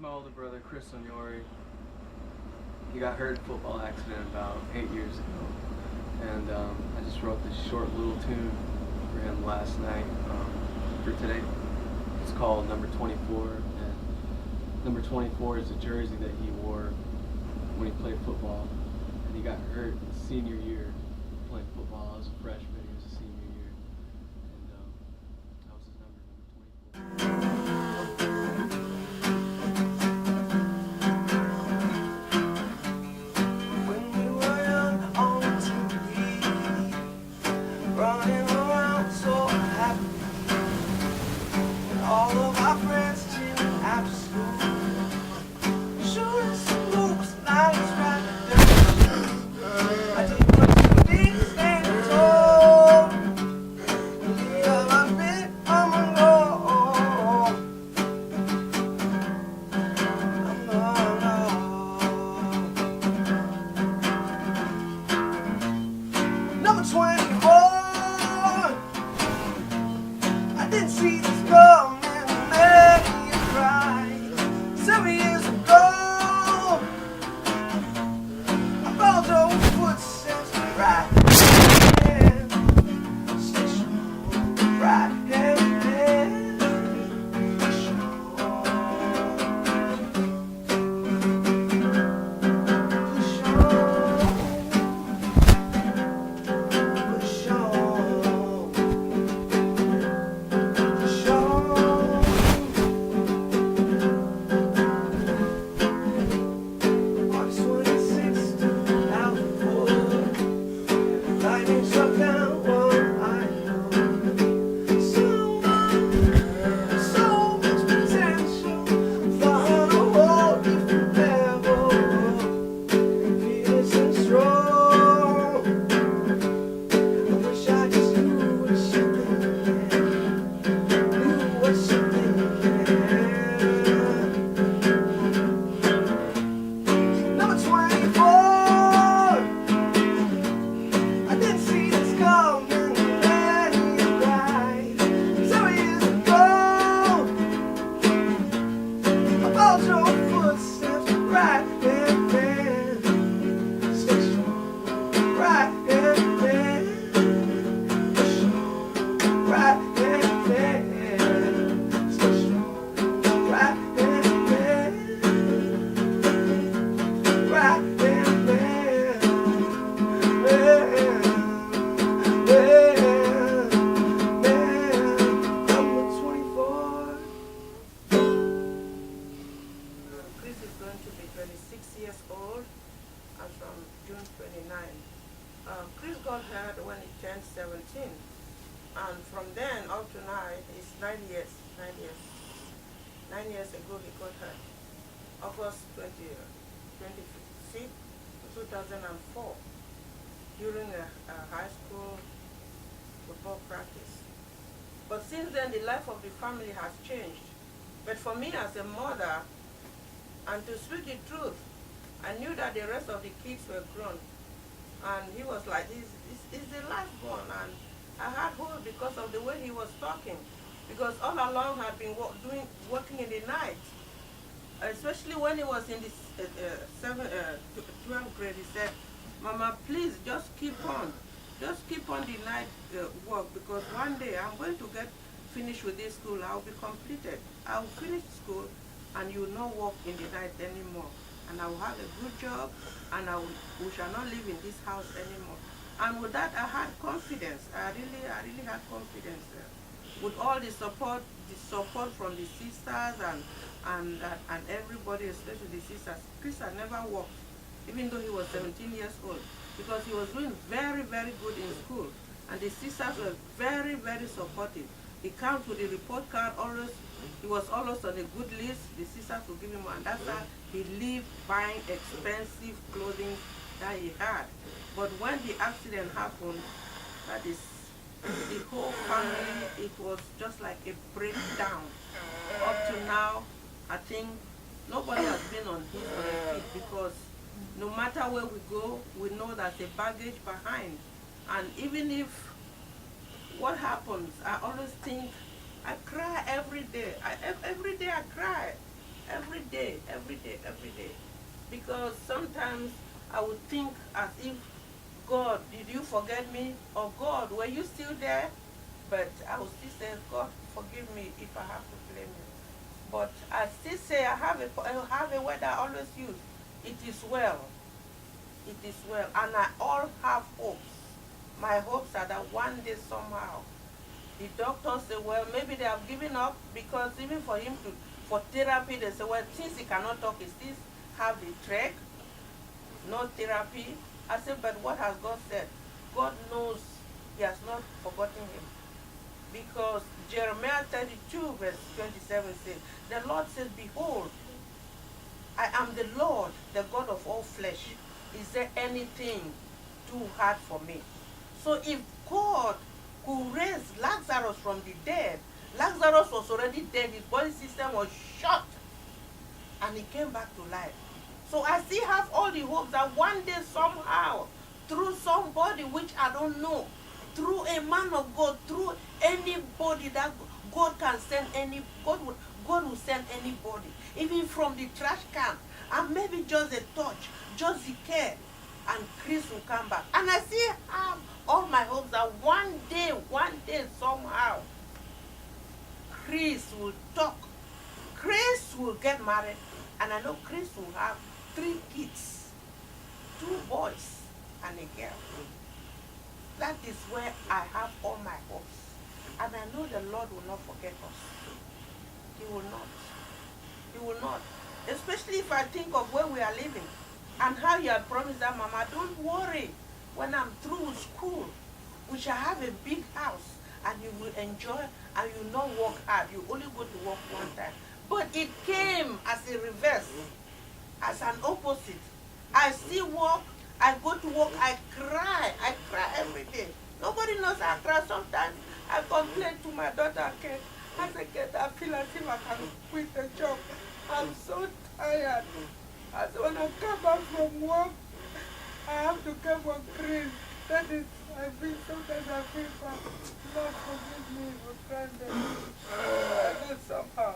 my older brother, Kris Onyori. He got hurt in a football accident about 8 years ago. And I just wrote this short little tune for him last night for today. It's called Number 24. And number 24 is the jersey that he wore when he played football. And he got hurt his senior year playing football. I was a freshman, he was a senior year. And that was his number 24. Running around so happy, all of our friends chilling after school, shooting some hoops, nights right there. I just want to be standing tall, because I've been on my road. Number 24. I didn't see this coming and made you cry. 7 years ago, I followed your footsteps right here. Stay strong, right here. Kris is going to be 26 years old and from June 29. Kris got hurt when he turned 17, and from then up to now, it's 9 years. 9 years ago he got hurt. August 26, 2004, during a high school football practice. But since then, the life of the family has changed. But for me as a mother, and to speak the truth, I knew that the rest of the kids were grown. And he was like, he's the last born. And I had hope because of the way he was talking. Because all along had been working in the night. Especially when he was in the 12th grade, he said, "Mama, please just keep on. Just keep on the night work, because one day I'm going to get finished with this school. I'll be completed. I'll finish school and you will not work in the night anymore. And I will have a good job, and we shall not live in this house anymore." And with that, I had confidence. I really had confidence. With all the support from the sisters and everybody, especially the sisters. Kris had never worked, even though he was 17 years old, because he was doing very, very good in school. And the sisters were very, very supportive. He comes with the report card always. He was always on a good list. The sisters would give him, and that's how he lived buying expensive clothing that he had. But when the accident happened, that is, the whole family, it was just like a breakdown. Up to now, I think nobody has been on his feet, because no matter where we go, we know there's a baggage behind. And even if what happens, I always think, I cry every day. Every day I cry. every day, every day, every day. Because sometimes I would think as if, God, did you forget me? Or God, were you still there? But I will still say, God, forgive me if I have to blame you. But I still say I have a word I always use. It is well. It is well. And I all have hopes. My hopes are that one day somehow the doctors say, well, maybe they have given up because even for him to, for therapy, they say, well, since he cannot talk, he still have the trach, no therapy. I said, but what has God said? God knows he has not forgotten him. Because Jeremiah 32 verse 27 says, the Lord says, behold, I am the Lord, the God of all flesh. Is there anything too hard for me? So if God could raise Lazarus from the dead, Lazarus was already dead, his body system was shot, and he came back to life. So I still have all the hope that one day somehow, through somebody which I don't know, through a man of God, through anybody that God can send, God will send anybody, even from the trash can, and maybe just a touch, just the care, and Kris will come back. And I still have all my hopes that one day somehow, Kris will talk. Kris will get married, and I know Kris will have 3 kids, 2 boys and a girl. That is where I have all my hopes. And I know the Lord will not forget us. He will not. He will not. Especially if I think of where we are living and how you had promised that, Mama, don't worry. When I'm through with school, we shall have a big house and you will enjoy and you will not work hard. You only go to work one time. But it came as a reverse, as an opposite. I still work, I go to work, I cry every day. Nobody knows I cry sometimes. I complain to my daughter, Kate. I say, Kate, I feel as if I can quit the job. I'm so tired. I say, when I come back from work, I have to come on Kris. That is, I feel sometimes I feel bad. Lord, forgive me for crying that. And somehow,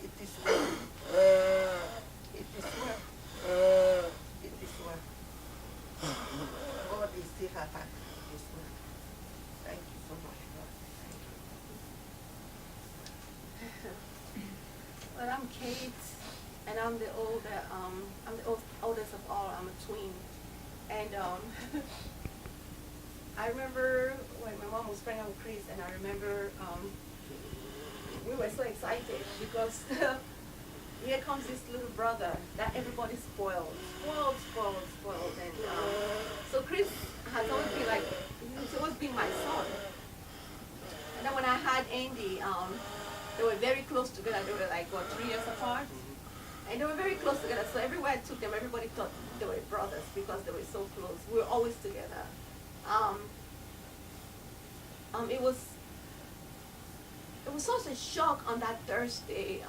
it is well. It is well. It is well. God is still at hand. It is well. Thank you so much, God. Thank you. Well, I'm Kate, and I'm the oldest of all. I'm a twin, and I remember when my mom was pregnant with Kris, and I remember we were so excited because here comes this little brother that everybody spoiled, and so Kris has always been like, he's always been my son. And then when I had Andy, they were very close together. They were like, what, 3 years apart? And they were very close together. So everywhere I took them, everybody thought they were brothers because they were so close. We were always together. It was such a shock on that Thursday,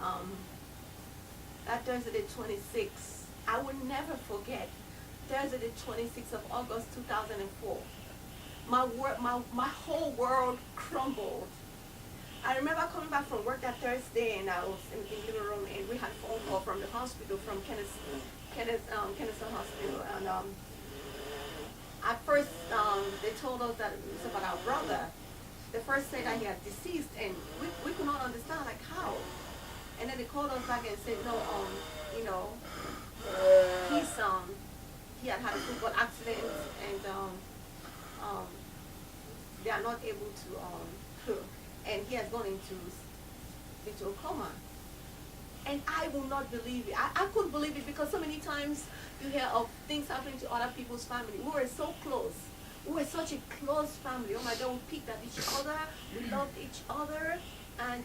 the 26th. I will never forget Thursday, the 26th of August, 2004. My whole world crumbled. I remember coming back from work that Thursday, and I was in the living room, and we had a phone call from the hospital, from Kennesaw Hospital, and at first they told us that it was about our brother. They first said that he had deceased, and we could not understand, like, how. And then they called us back and said, no, he had had a football accident, and they are not able to, and he has gone into a coma. And I will not believe it. I couldn't believe it because so many times you hear of things happening to other people's family. We were so close. We were such a close family. Oh my God, we picked at each other. We loved each other. And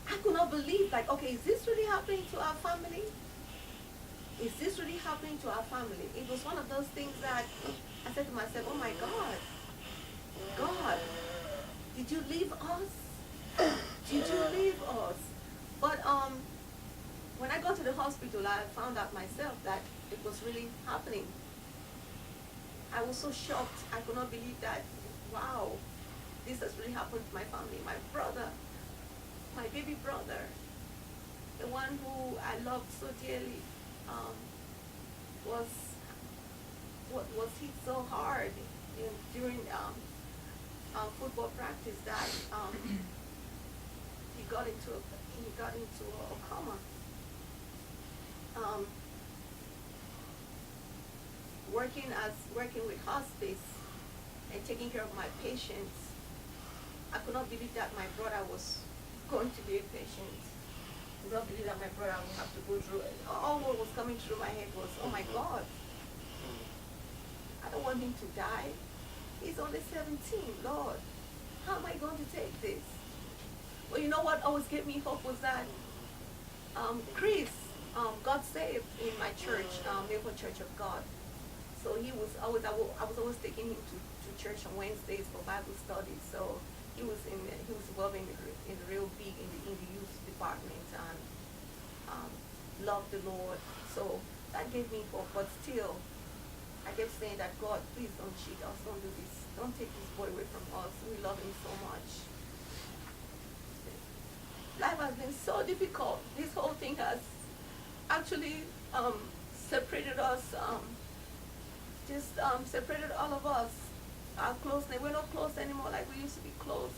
I could not believe, like, okay, is this really happening to our family? Is this really happening to our family? It was one of those things that I said to myself, oh my God, God, did you leave us? Did you leave us? But when I got to the hospital, I found out myself that it was really happening. I was so shocked. I could not believe that, wow, this has really happened to my family. My brother, my baby brother, the one who I loved so dearly, was was hit so hard during football practice that he got into a coma. Um, working with hospice and taking care of my patients, I could not believe that my brother was going to be a patient. I could not believe that my brother would have to go through it. All what was coming through my head was, oh my God, I don't want him to die. He's only 17, Lord. How am I going to take this? Well, you know what always gave me hope was that Kris got saved in my church, Miracle Church of God. So I was always taking him to church on Wednesdays for Bible study. So he was involved in the real big in the youth department and loved the Lord. So that gave me hope. But still, I kept saying that, God, please don't cheat us, don't do this, don't take this boy away from us. We love him so much. Life has been so difficult. This whole thing has actually separated us, separated all of us. Our closeness, we're not close anymore like we used to be close.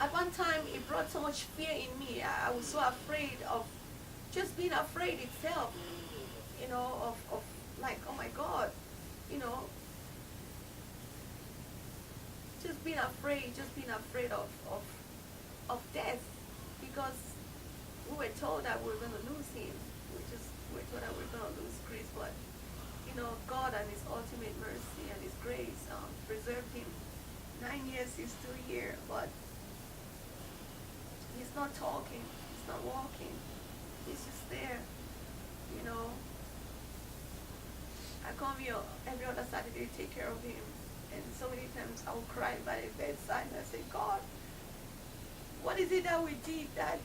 At one time, it brought so much fear in me. I was so afraid of just being afraid itself, of like, oh my God, just being afraid of death, because we were told that we were going to lose him. We were told that we were going to lose Kris, but God and his ultimate mercy and his grace preserved him. 9 years he's still here, but he's not talking, he's not walking, he's just there. I come here every other Saturday to take care of him, and so many times I will cry by the bedside and I say, God, what is it that we did that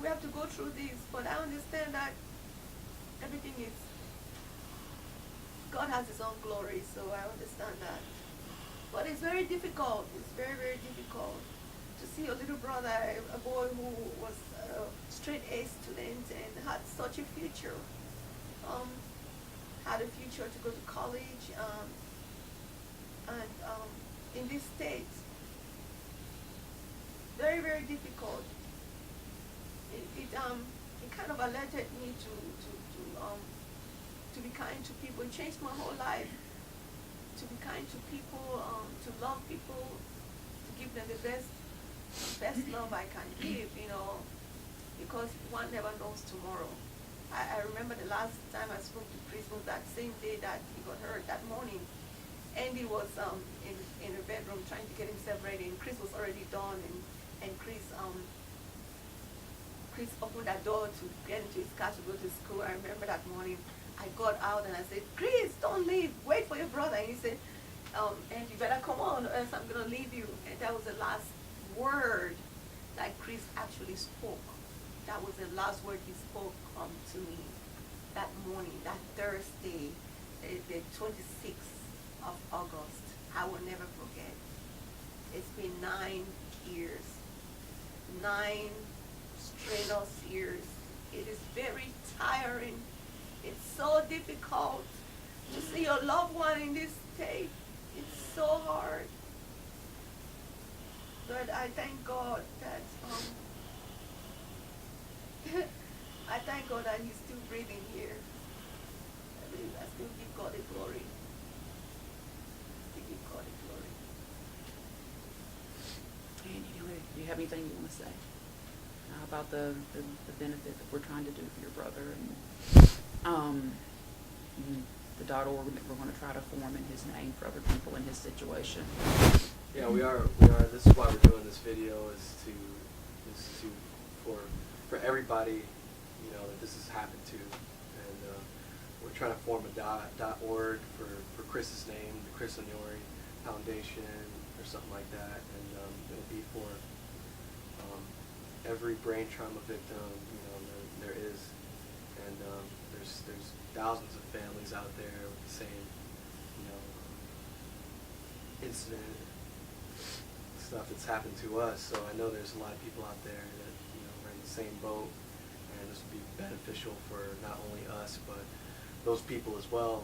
we have to go through this? But I understand that everything is, God has his own glory, so I understand that. But it's very difficult. It's very, very difficult to see a little brother, a boy who was a straight A student and had such a future, had a future to go to college, and in this state, very, very difficult. It kind of alerted me to be kind to people. It changed my whole life. To be kind to people, to love people, to give them the best love I can give, because one never knows tomorrow. I remember the last time I spoke to Kris was that same day that he got hurt, that morning. Andy was in her bedroom trying to get himself ready, and Kris was already done, and Kris opened that door to get into his car to go to school. I remember that morning. I got out and I said, Kris, don't leave. Wait for your brother. And he said, and you better come on or else I'm going to leave you. And that was the last word that Kris actually spoke. That was the last word he spoke to me that morning, that Thursday, the 26th of August. I will never forget. It's been 9 years. 9 strenuous years. It is very tiring. It's so difficult to see your loved one in this state. It's so hard. But I thank God that he's still breathing here. I still give God the glory. Still give God the glory. Andy, do you have anything you want to say about the benefit that we're trying to do for your brother and the .org that we're going to try to form in his name for other people in his situation? Yeah, we are. This is why we're doing this video, is for everybody, that this has happened to, and we're trying to form a .org for Kris's name, the Kris Onyori Foundation, or something like that, and it'll be for every brain trauma victim, there is, and there's thousands of families out there with the same, incident, stuff that's happened to us. So I know there's a lot of people out there that, you know, are in the same boat, and this would be beneficial for not only us but those people as well.